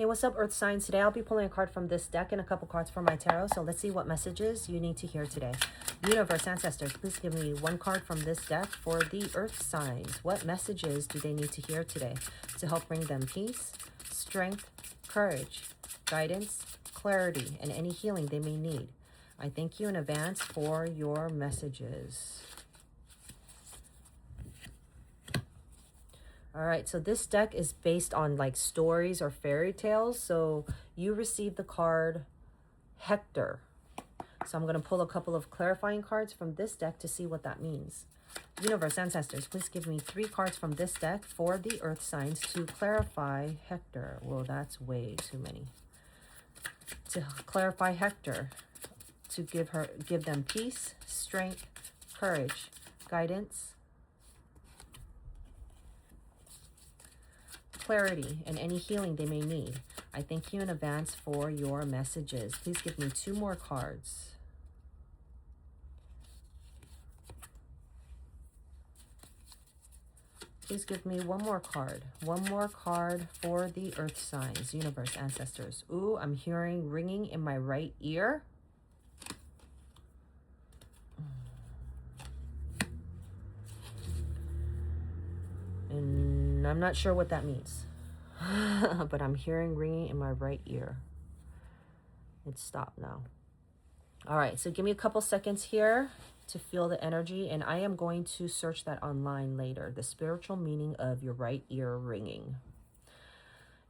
Hey, what's up, Earth signs? Today I'll be pulling a card from this deck and a couple cards from my tarot. So let's see what messages you need to hear today. Universe, ancestors, please give me one card from this deck for the Earth signs. What messages do they need to hear today to help bring them peace, strength, courage, guidance, clarity, and any healing they may need? I thank you in advance for your messages. All right, so this deck is based on like stories or fairy tales. So you received the card Hector. So I'm going to pull a couple of clarifying cards from this deck to see what that means. Universe, ancestors, please give me 3 cards from this deck for the Earth signs to clarify Hector. Well, that's way too many. To clarify Hector, to give them peace, strength, courage, guidance, clarity, and any healing they may need. I thank you in advance for your messages. Please give me 2 more cards. Please give me 1 more card. 1 more card for the Earth signs. Universe, ancestors. Ooh, I'm hearing ringing in my right ear. And I'm not sure what that means. But I'm hearing ringing in my right ear. It stopped now. All right, so give me a couple seconds here to feel the energy, and I am going to search that online later. The spiritual meaning of your right ear ringing.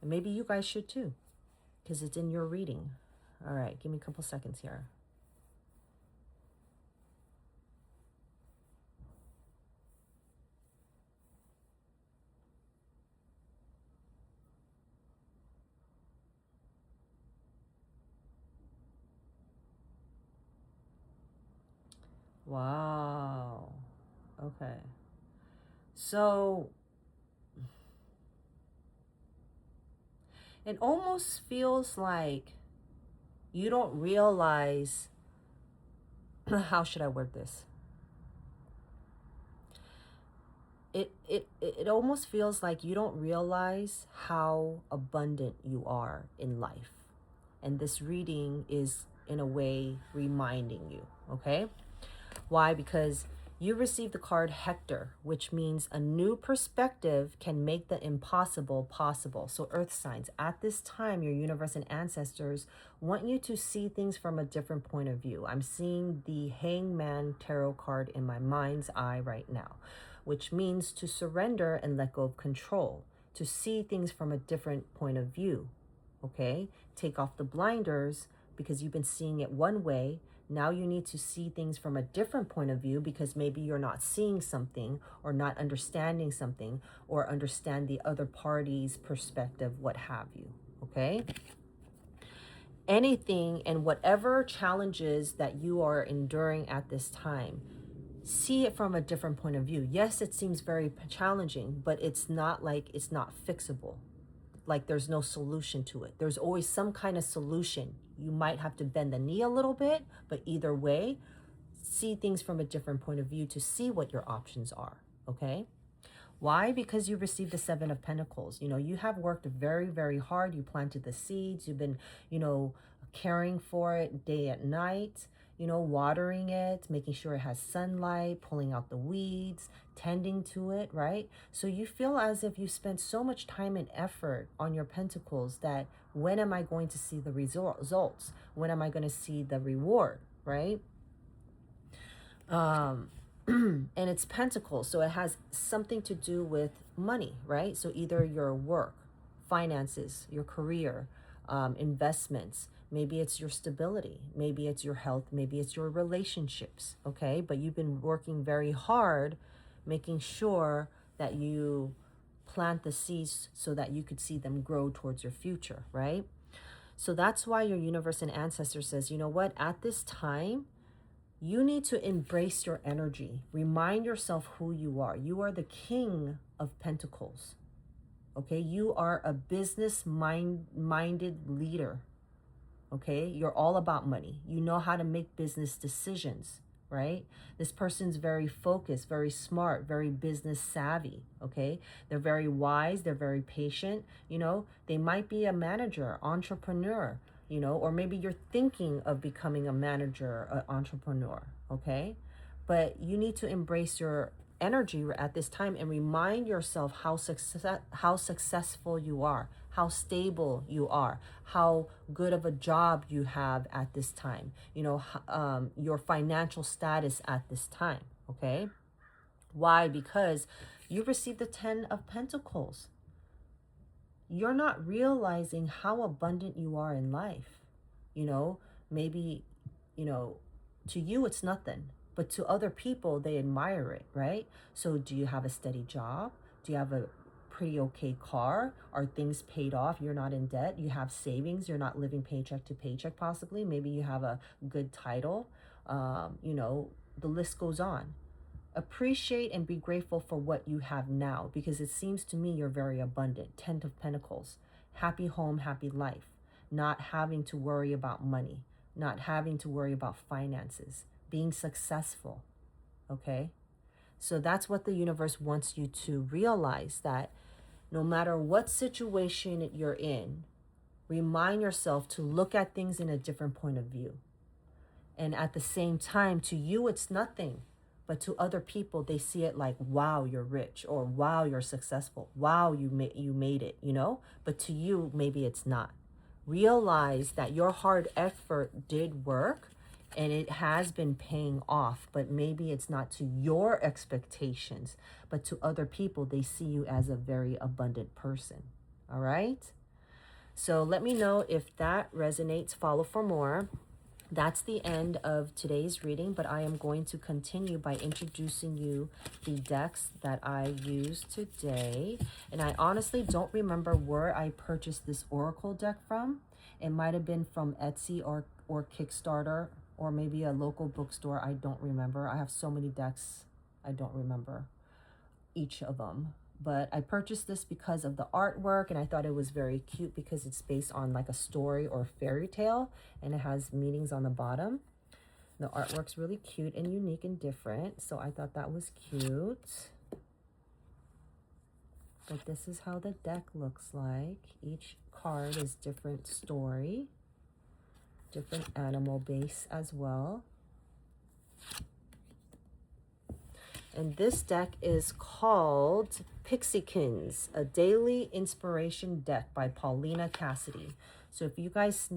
And maybe you guys should too, because it's in your reading. All right, give me a couple seconds here. Wow. Okay. So it almost feels like you don't realize, how should I word this? It almost feels like you don't realize how abundant you are in life. And this reading is in a way reminding you, okay? Why? Because you received the card Hector, which means a new perspective can make the impossible possible. So Earth signs, at this time, your universe and ancestors want you to see things from a different point of view. I'm seeing the Hangman Tarot card in my mind's eye right now, which means to surrender and let go of control, to see things from a different point of view, okay? Take off the blinders because you've been seeing it one way. Now you need to see things from a different point of view because maybe you're not seeing something or not understanding something or understand the other party's perspective, what have you, okay? Anything and whatever challenges that you are enduring at this time, see it from a different point of view. Yes, it seems very challenging, but it's not like it's not fixable. Like there's no solution to it. There's always some kind of solution. You might have to bend the knee a little bit, but either way, see things from a different point of view to see what your options are, okay? Why? Because you received the 7 of Pentacles. You know, you have worked very, very hard. You planted the seeds. You've been, you know, caring for it day and night, you know, watering it, making sure it has sunlight, pulling out the weeds, tending to it, right? So you feel as if you spent so much time and effort on your pentacles that when am I going to see the results? When am I going to see the reward, right? And it's pentacles, so it has something to do with money, right? So either your work, finances, your career, investments, maybe it's your stability, maybe it's your health, maybe it's your relationships, okay? But you've been working very hard making sure that you plant the seeds so that you could see them grow towards your future, right? So that's why your universe and ancestor says, you know what, at this time, you need to embrace your energy. Remind yourself who you are. You are the King of Pentacles, okay? You are a business-minded leader, okay? You're all about money. You know how to make business decisions, right? This person's very focused, very smart, very business savvy, okay? They're very wise, they're very patient, you know? They might be a manager, entrepreneur, you know, or maybe you're thinking of becoming a manager, an entrepreneur, okay? But you need to embrace your energy at this time and remind yourself how successful you are, how stable you are, how good of a job you have at this time, you know, your financial status at this time, okay? Why? Because you received the 10 of Pentacles. You're not realizing how abundant you are in life. You know, maybe, you know, to you it's nothing, but to other people, they admire it, right? So do you have a steady job? Do you have a pretty okay car? Are things paid off? You're not in debt. You have savings. You're not living paycheck to paycheck, possibly. Maybe you have a good title. You know, the list goes on. Appreciate and be grateful for what you have now, because it seems to me you're very abundant. 10 of Pentacles. Happy home, happy life. Not having to worry about money. Not having to worry about finances. Being successful. Okay? So that's what the universe wants you to realize, that no matter what situation you're in, remind yourself to look at things in a different point of view. And at the same time, to you, it's nothing. But to other people, they see it like, wow, you're rich, or wow, you're successful. Wow, you made it, you know? But to you, maybe it's not. Realize that your hard effort did work and it has been paying off, but maybe it's not to your expectations, but to other people, they see you as a very abundant person. All right? So let me know if that resonates. Follow for more. That's the end of today's reading, but I am going to continue by introducing you the decks that I used today. And I honestly don't remember where I purchased this Oracle deck from. It might have been from Etsy or Kickstarter, or maybe a local bookstore. I don't remember. I have so many decks, I don't remember each of them. But I purchased this because of the artwork, and I thought it was very cute because it's based on like a story or fairy tale, and it has meanings on the bottom. The artwork's really cute and unique and different, so I thought that was cute. But this is how the deck looks like. Each card is different story, different animal base as well. And this deck is called Pixiekins, a daily inspiration deck by Paulina Cassidy. So if you guys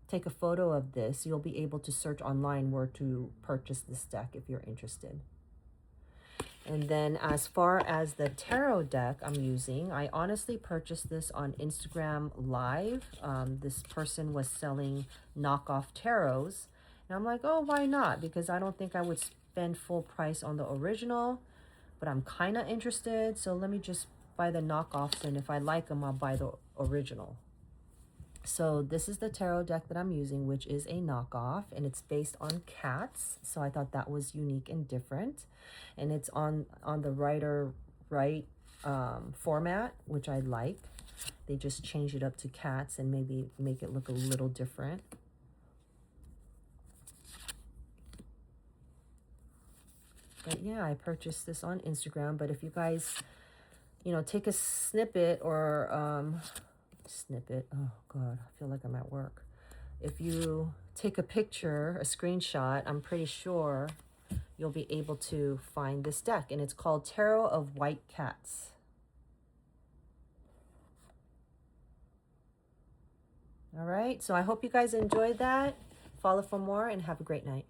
take a photo of this, you'll be able to search online where to purchase this deck if you're interested. And then as far as the tarot deck I'm using, I honestly purchased this on Instagram Live. This person was selling knockoff tarots. And I'm like, oh, why not? Because I don't think I would spend full price on the original, but I'm kind of interested. So let me just buy the knockoffs, and if I like them, I'll buy the original. So this is the tarot deck that I'm using, which is a knockoff, and it's based on cats. So I thought that was unique and different. And it's on the Rider-Write format, which I like. They just changed it up to cats and maybe make it look a little different. But yeah, I purchased this on Instagram. But if you guys, you know, take a snippet or oh God, I feel like I'm at work. If you take a picture, a screenshot, I'm pretty sure you'll be able to find this deck. And it's called Tarot of White Cats. All right, so I hope you guys enjoyed that. Follow for more and have a great night.